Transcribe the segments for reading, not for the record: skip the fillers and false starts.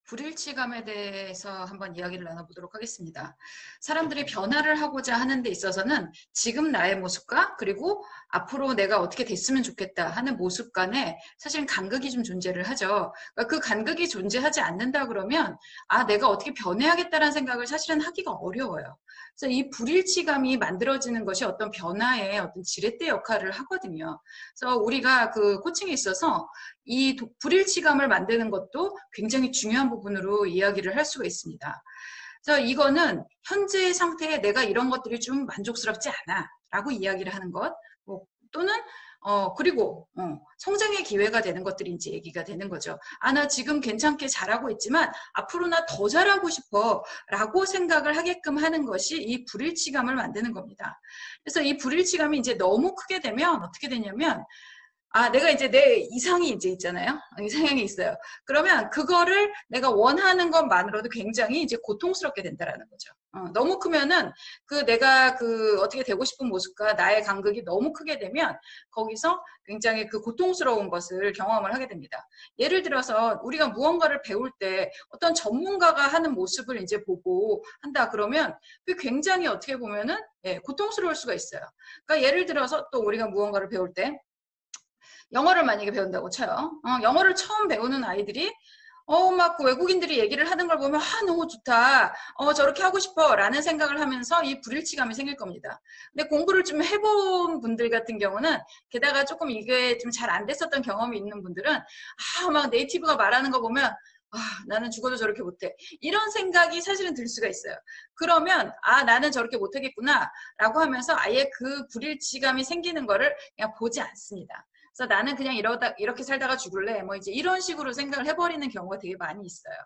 불일치감에 대해서 한번 이야기를 나눠보도록 하겠습니다. 사람들이 변화를 하고자 하는 데 있어서는 지금 나의 모습과 그리고 앞으로 내가 어떻게 됐으면 좋겠다 하는 모습 간에 사실 간극이 좀 존재를 하죠. 그러니까 그 간극이 존재하지 않는다 그러면 내가 어떻게 변해야겠다는 생각을 사실은 하기가 어려워요. 그래서 이 불일치감이 만들어지는 것이 어떤 변화의 어떤 지렛대 역할을 하거든요. 그래서 우리가 그 코칭에 있어서 이 불일치감을 만드는 것도 굉장히 중요한 부분으로 이야기를 할 수가 있습니다. 그래서 이거는 현재의 상태에 내가 이런 것들이 좀 만족스럽지 않아 라고 이야기를 하는 것, 또는 그리고 성장의 기회가 되는 것들이 이제 얘기가 되는 거죠. 나 지금 괜찮게 잘하고 있지만 앞으로 나 더 잘하고 싶어 라고 생각을 하게끔 하는 것이 이 불일치감을 만드는 겁니다. 그래서 이 불일치감이 이제 너무 크게 되면 어떻게 되냐면 내가 이제 내 이상이 이제 있잖아요. 이상형이 있어요. 그러면 그거를 내가 원하는 것만으로도 굉장히 이제 고통스럽게 된다라는 거죠. 너무 크면은 내가 어떻게 되고 싶은 모습과 나의 간극이 너무 크게 되면 거기서 굉장히 그 고통스러운 것을 경험을 하게 됩니다. 예를 들어서 우리가 무언가를 배울 때 어떤 전문가가 하는 모습을 이제 보고 한다 그러면 그게 굉장히 어떻게 보면은 고통스러울 수가 있어요. 그러니까 예를 들어서 또 우리가 무언가를 배울 때 영어를 만약에 배운다고 쳐요. 영어를 처음 배우는 아이들이 막 그 외국인들이 얘기를 하는 걸 보면 너무 좋다. 저렇게 하고 싶어 라는 생각을 하면서 이 불일치감이 생길 겁니다. 근데 공부를 좀 해본 분들 같은 경우는 게다가 조금 이게 좀 잘 안 됐었던 경험이 있는 분들은 막 네이티브가 말하는 거 보면 나는 죽어도 저렇게 못해. 이런 생각이 사실은 들 수가 있어요. 그러면 나는 저렇게 못하겠구나 라고 하면서 아예 그 불일치감이 생기는 거를 그냥 보지 않습니다. 그래서 나는 그냥 이렇게 살다가 죽을래. 뭐 이제 이런 식으로 생각을 해버리는 경우가 되게 많이 있어요.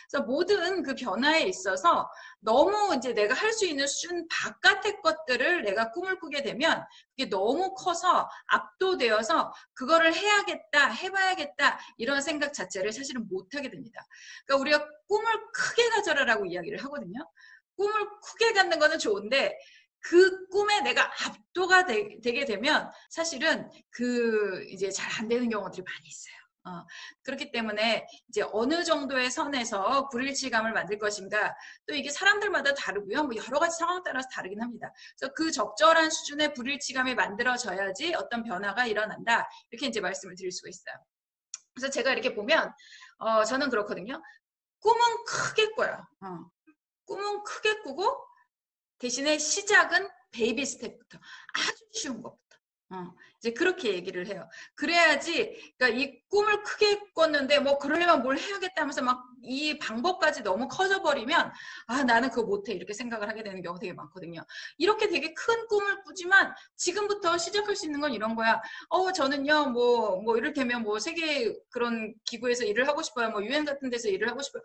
그래서 모든 그 변화에 있어서 너무 이제 내가 할 수 있는 수준 바깥의 것들을 내가 꿈을 꾸게 되면 그게 너무 커서 압도되어서 그거를 해야겠다, 해봐야겠다 이런 생각 자체를 사실은 못하게 됩니다. 그러니까 우리가 꿈을 크게 가져라라고 이야기를 하거든요. 꿈을 크게 갖는 거는 좋은데 그 꿈에 내가 압도가 되게 되면 사실은 이제 잘 안 되는 경우들이 많이 있어요. 그렇기 때문에 이제 어느 정도의 선에서 불일치감을 만들 것인가 또 이게 사람들마다 다르고요. 뭐 여러 가지 상황 따라서 다르긴 합니다. 그래서 그 적절한 수준의 불일치감이 만들어져야지 어떤 변화가 일어난다. 이렇게 이제 말씀을 드릴 수가 있어요. 그래서 제가 이렇게 보면 저는 그렇거든요. 꿈은 크게 꿔요. 꿈은 크게 꾸고 대신에 시작은 베이비 스텝부터 아주 쉬운 것부터 이제 그렇게 얘기를 해요. 그래야지 그러니까 이 꿈을 크게 꿨는데 뭐 그러려면 뭘 해야겠다 하면서 막 이 방법까지 너무 커져버리면 나는 그거 못해 이렇게 생각을 하게 되는 경우가 되게 많거든요. 이렇게 되게 큰 꿈을 꾸지만 지금부터 시작할 수 있는 건 이런 거야. 저는요 뭐 이를테면 뭐 세계 그런 기구에서 일을 하고 싶어요. 뭐 UN 같은 데서 일을 하고 싶어요.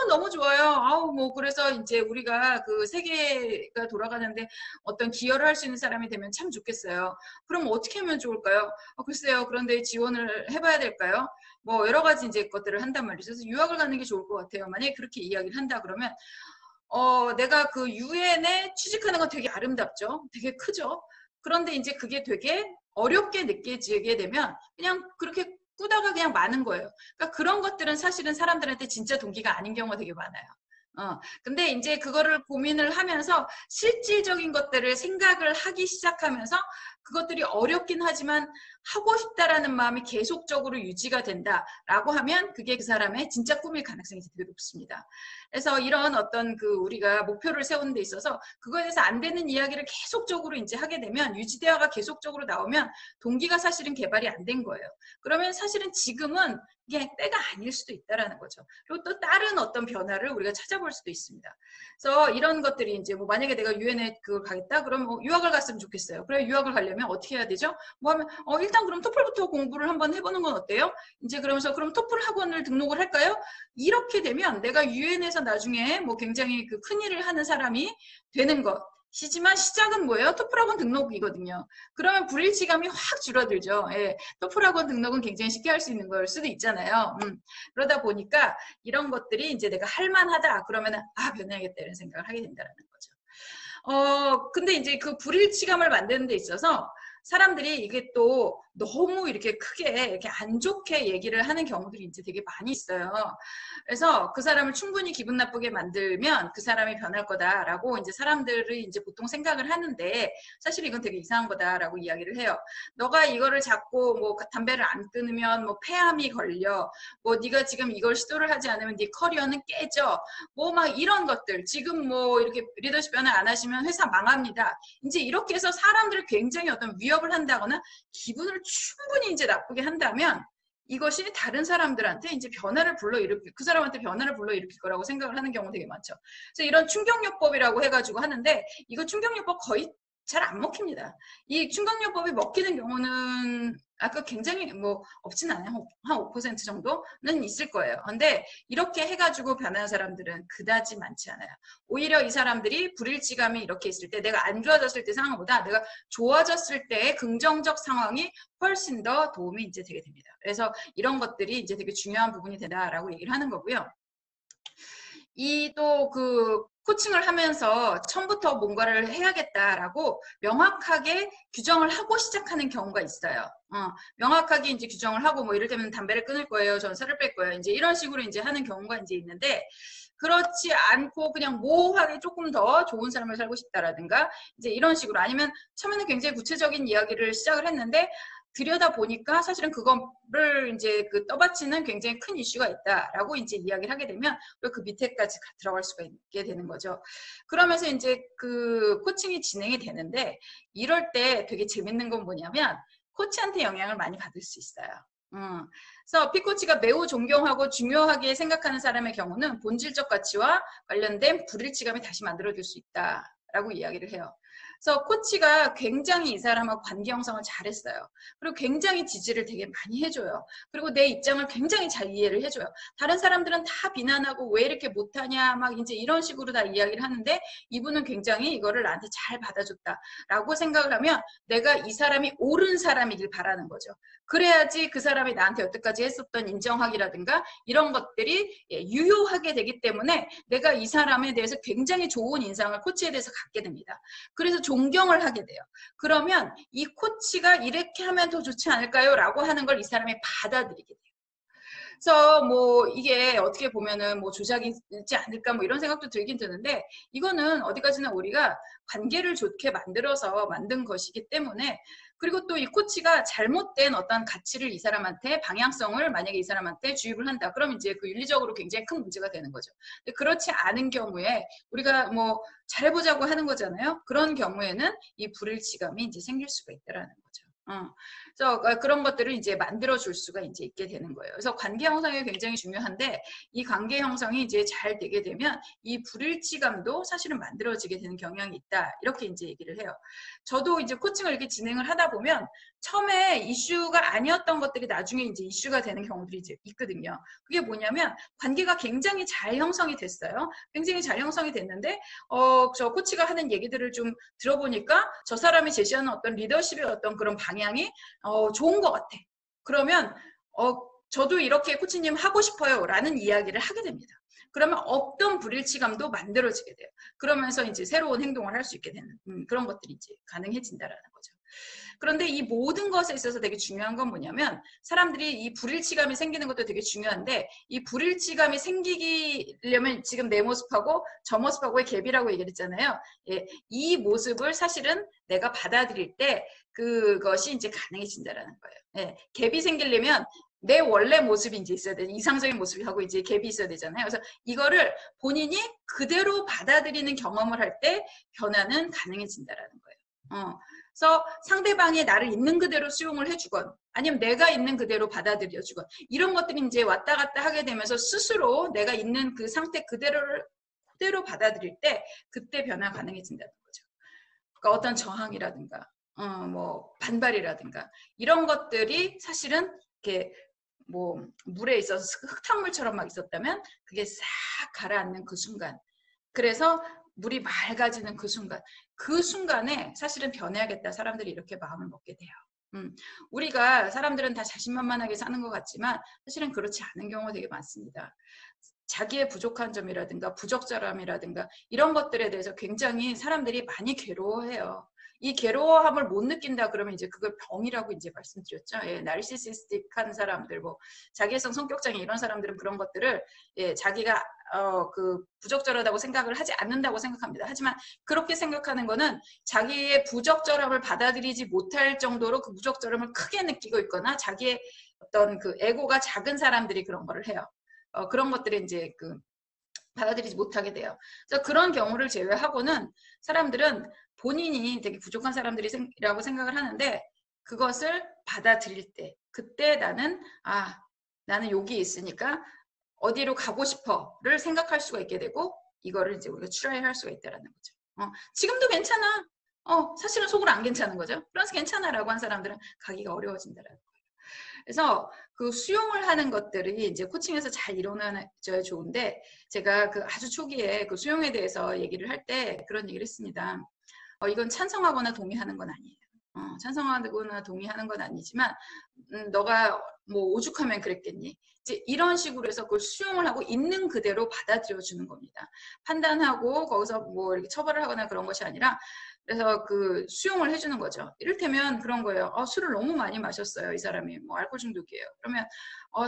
너무 좋아요. 뭐 그래서 이제 우리가 그 세계가 돌아가는데 어떤 기여를 할 수 있는 사람이 되면 참 좋겠어요. 그럼 어떻게 하면 좋을까요? 글쎄요. 그런데 지원을 해봐야 될까요? 뭐 여러 가지 이제 것들을 한단 말이죠. 그래서 유학을 가는 게 좋을 것 같아요. 만약에 그렇게 이야기를 한다 그러면 내가 그 유엔에 취직하는 건 되게 아름답죠. 되게 크죠. 그런데 이제 그게 되게 어렵게 느껴지게 되면 그냥 그렇게 꾸다가 그냥 마는 거예요. 그러니까 그런 것들은 사실은 사람들한테 진짜 동기가 아닌 경우가 되게 많아요. 근데 이제 그거를 고민을 하면서 실질적인 것들을 생각을 하기 시작하면서 그것들이 어렵긴 하지만 하고 싶다라는 마음이 계속적으로 유지가 된다라고 하면 그게 그 사람의 진짜 꿈일 가능성이 되게 높습니다. 그래서 이런 어떤 우리가 목표를 세우는 데 있어서 그거에 대해서 안 되는 이야기를 계속적으로 이제 하게 되면 유지대화가 계속적으로 나오면 동기가 사실은 개발이 안 된 거예요. 그러면 사실은 지금은 이게 때가 아닐 수도 있다라는 거죠. 그리고 또 다른 어떤 변화를 우리가 찾아볼 수도 있습니다. 그래서 이런 것들이 이제 뭐 만약에 내가 유엔에 가겠다 그러면 유학을 갔으면 좋겠어요. 그래 유학을 가려면 어떻게 해야 되죠? 뭐 하면 일단 그럼 토플부터 공부를 한번 해보는 건 어때요? 이제 그러면서 그럼 토플 학원을 등록을 할까요? 이렇게 되면 내가 유엔에서 나중에 뭐 굉장히 큰 일을 하는 사람이 되는 것. 시지만 시작은 뭐예요? 토플학원 등록이거든요. 그러면 불일치감이 확 줄어들죠. 토플학원 등록은 굉장히 쉽게 할 수 있는 걸 수도 있잖아요. 그러다 보니까 이런 것들이 이제 내가 할만하다 그러면은 변해야겠다 이런 생각을 하게 된다는 거죠. 근데 이제 그 불일치감을 만드는 데 있어서 사람들이 이게 또 너무 이렇게 크게 이렇게 안 좋게 얘기를 하는 경우들이 이제 되게 많이 있어요. 그래서 그 사람을 충분히 기분 나쁘게 만들면 그 사람이 변할 거다라고 이제 사람들이 이제 보통 생각을 하는데 사실 이건 되게 이상한 거다라고 이야기를 해요. 너가 이거를 자꾸 뭐 담배를 안 끊으면 뭐 폐암이 걸려. 뭐 네가 지금 이걸 시도를 하지 않으면 네 커리어는 깨져. 뭐 막 이런 것들. 지금 뭐 이렇게 리더십 변화 안 하시면 회사 망합니다. 이제 이렇게 해서 사람들을 굉장히 어떤 위협을 한다거나 기분을 충분히 이제 나쁘게 한다면 이것이 다른 사람들한테 이제 변화를 불러일으킬, 그 사람한테 변화를 불러일으킬 거라고 생각을 하는 경우 되게 많죠. 그래서 이런 충격요법이라고 해가지고 하는데 이거 충격요법 거의 잘 안 먹힙니다. 이 충격요법이 먹히는 경우는 아까 굉장히 뭐 없진 않아요. 한 5% 정도는 있을 거예요. 근데 이렇게 해가지고 변하는 사람들은 그다지 많지 않아요. 오히려 이 사람들이 불일치감이 이렇게 있을 때 내가 안 좋아졌을 때 상황보다 내가 좋아졌을 때의 긍정적 상황이 훨씬 더 도움이 이제 되게 됩니다. 그래서 이런 것들이 이제 되게 중요한 부분이 되다라고 얘기를 하는 거고요. 이 또 그 코칭을 하면서 처음부터 뭔가를 해야겠다라고 명확하게 규정을 하고 시작하는 경우가 있어요. 명확하게 이제 규정을 하고 뭐 이를테면 담배를 끊을 거예요. 저는 살을 뺄 거예요. 이제 이런 식으로 이제 하는 경우가 이제 있는데 그렇지 않고 그냥 모호하게 조금 더 좋은 삶을 살고 싶다라든가 이제 이런 식으로 아니면 처음에는 굉장히 구체적인 이야기를 시작을 했는데 들여다 보니까 사실은 그거를 이제 그 떠받치는 굉장히 큰 이슈가 있다라고 이제 이야기를 하게 되면 그 밑에까지 들어갈 수가 있게 되는 거죠. 그러면서 이제 그 코칭이 진행이 되는데 이럴 때 되게 재밌는 건 뭐냐면 코치한테 영향을 많이 받을 수 있어요. 그래서 P코치가 매우 존경하고 중요하게 생각하는 사람의 경우는 본질적 가치와 관련된 불일치감이 다시 만들어질 수 있다라고 이야기를 해요. 그래서 코치가 굉장히 이 사람하고 관계 형성을 잘했어요. 그리고 굉장히 지지를 되게 많이 해줘요. 그리고 내 입장을 굉장히 잘 이해를 해줘요. 다른 사람들은 다 비난하고 왜 이렇게 못하냐 막 이제 이런 식으로 다 이야기를 하는데 이분은 굉장히 이거를 나한테 잘 받아줬다라고 생각을 하면 내가 이 사람이 옳은 사람이길 바라는 거죠. 그래야지 그 사람이 나한테 여태까지 했었던 인정하기라든가 이런 것들이 유효하게 되기 때문에 내가 이 사람에 대해서 굉장히 좋은 인상을 코치에 대해서 갖게 됩니다. 그래서 존경을 하게 돼요. 그러면 이 코치가 이렇게 하면 더 좋지 않을까요? 라고 하는 걸 이 사람이 받아들이게 돼요. 그래서 뭐 이게 어떻게 보면은 뭐 조작이 있지 않을까 뭐 이런 생각도 들긴 드는데 이거는 어디까지나 우리가 관계를 좋게 만들어서 만든 것이기 때문에 그리고 또 이 코치가 잘못된 어떤 가치를 이 사람한테 방향성을 만약에 이 사람한테 주입을 한다. 그럼 이제 그 윤리적으로 굉장히 큰 문제가 되는 거죠. 근데 그렇지 않은 경우에 우리가 뭐 잘해보자고 하는 거잖아요. 그런 경우에는 이 불일치감이 이제 생길 수가 있다라는 거죠. 그래서 그런 것들을 이제 만들어 줄 수가 이제 있게 되는 거예요. 그래서 관계 형성이 굉장히 중요한데 이 관계 형성이 이제 잘 되게 되면 이 불일치감도 사실은 만들어지게 되는 경향이 있다. 이렇게 이제 얘기를 해요. 저도 이제 코칭을 이렇게 진행을 하다 보면 처음에 이슈가 아니었던 것들이 나중에 이제 이슈가 되는 경우들이 이제 있거든요. 그게 뭐냐면 관계가 굉장히 잘 형성이 됐어요. 굉장히 잘 형성이 됐는데 저 코치가 하는 얘기들을 좀 들어보니까 저 사람이 제시하는 어떤 리더십의 어떤 그런 방향이 좋은 것 같아. 그러면 저도 이렇게 코치님 하고 싶어요 라는 이야기를 하게 됩니다. 그러면 없던 불일치감도 만들어지게 돼요. 그러면서 이제 새로운 행동을 할 수 있게 되는 그런 것들이 이제 가능해진다라는 거죠. 그런데 이 모든 것에 있어서 되게 중요한 건 뭐냐면 사람들이 이 불일치감이 생기는 것도 되게 중요한데 이 불일치감이 생기려면 지금 내 모습하고 저 모습하고의 갭이라고 얘기를 했잖아요. 예, 이 모습을 사실은 내가 받아들일 때 그것이 이제 가능해진다라는 거예요. 예, 갭이 생기려면 내 원래 모습이 이제 있어야 돼. 이상적인 모습하고 이제 갭이 있어야 되잖아요. 그래서 이거를 본인이 그대로 받아들이는 경험을 할 때 변화는 가능해진다라는 거예요. 그래서 상대방이 나를 있는 그대로 수용을 해주건 아니면 내가 있는 그대로 받아들여주건 이런 것들이 이제 왔다 갔다 하게 되면서 스스로 내가 있는 그 상태 그대로를 그대로 받아들일 때 그때 변화 가능해진다는 거죠. 그러니까 어떤 저항이라든가 뭐 반발이라든가 이런 것들이 사실은 이렇게 뭐 물에 있어서 흙탕물처럼 막 있었다면 그게 싹 가라앉는 그 순간 그래서 물이 맑아지는 그 순간에 사실은 변해야겠다 사람들이 이렇게 마음을 먹게 돼요. 우리가 사람들은 다 자신만만하게 사는 것 같지만 사실은 그렇지 않은 경우가 되게 많습니다. 자기의 부족한 점이라든가 부적절함이라든가 이런 것들에 대해서 굉장히 사람들이 많이 괴로워해요. 이 괴로워함을 못 느낀다 그러면 이제 그걸 병이라고 이제 말씀드렸죠. 예, 나르시시스틱한 사람들, 뭐 자기애성 성격장애 이런 사람들은 그런 것들을 예, 자기가 그 부적절하다고 생각을 하지 않는다고 생각합니다. 하지만 그렇게 생각하는 거는 자기의 부적절함을 받아들이지 못할 정도로 그 부적절함을 크게 느끼고 있거나 자기의 어떤 그 에고가 작은 사람들이 그런 거를 해요. 그런 것들이 이제 그 받아들이지 못하게 돼요. 그래서 그런 경우를 제외하고는 사람들은 본인이 되게 부족한 사람들이라고 생각을 하는데 그것을 받아들일 때 그때 나는 여기 있으니까 어디로 가고 싶어를 생각할 수가 있게 되고 이거를 이제 우리가 트라이할 수가 있다라는 거죠. 지금도 괜찮아. 사실은 속으로 안 괜찮은 거죠. 그래서 괜찮아라고 한 사람들은 가기가 어려워진다라는 거예요. 그래서 그 수용을 하는 것들이 이제 코칭에서 잘 일어나줘야 좋은데 제가 그 아주 초기에 그 수용에 대해서 얘기를 할 때 그런 얘기를 했습니다. 이건 찬성하거나 동의하는 건 아니에요. 찬성하거나 동의하는 건 아니지만 너가 뭐 오죽하면 그랬겠니? 이제 이런 식으로 해서 그걸 수용을 하고 있는 그대로 받아들여 주는 겁니다. 판단하고 거기서 뭐 이렇게 처벌을 하거나 그런 것이 아니라 그래서 그 수용을 해주는 거죠. 이를테면 그런 거예요. 술을 너무 많이 마셨어요. 이 사람이 뭐 알코올 중독이에요. 그러면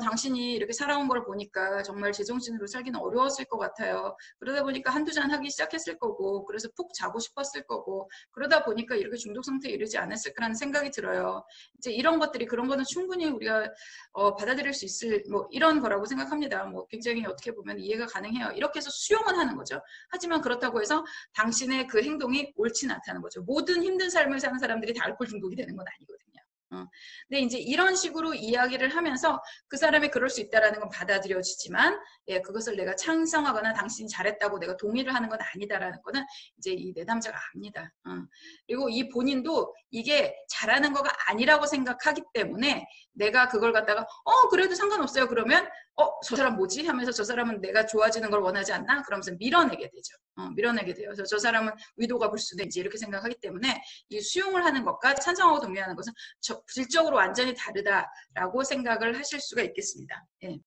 당신이 이렇게 살아온 걸 보니까 정말 제정신으로 살기는 어려웠을 것 같아요. 그러다 보니까 한두 잔 하기 시작했을 거고 그래서 푹 자고 싶었을 거고 그러다 보니까 이렇게 중독 상태에 이르지 않았을까라는 생각이 들어요. 이제 이런 것들이 그런 거는 충분히 우리가 받아들일 수 있을 뭐 이런 거라고 생각합니다. 뭐 굉장히 어떻게 보면 이해가 가능해요. 이렇게 해서 수용은 하는 거죠. 하지만 그렇다고 해서 당신의 그 행동이 옳지는 않다는 거죠. 모든 힘든 삶을 사는 사람들이 다 알코올 중독이 되는 건 아니거든요. 근데 이제 이런 식으로 이야기를 하면서 그 사람이 그럴 수 있다라는 건 받아들여지지만 예, 그것을 내가 찬성하거나 당신이 잘했다고 내가 동의를 하는 건 아니다라는 거는 이제 이 내담자가 압니다. 그리고 이 본인도 이게 잘하는 거가 아니라고 생각하기 때문에 내가 그걸 갖다가 그래도 상관없어요. 그러면 저 사람 뭐지? 하면서 저 사람은 내가 좋아지는 걸 원하지 않나? 그러면서 밀어내게 되죠. 밀어내게 돼요. 그래서 저 사람은 의도가 불순했지 이렇게 생각하기 때문에 이 수용을 하는 것과 찬성하고 동의하는 것은 질적으로 완전히 다르다라고 생각을 하실 수가 있겠습니다. 예.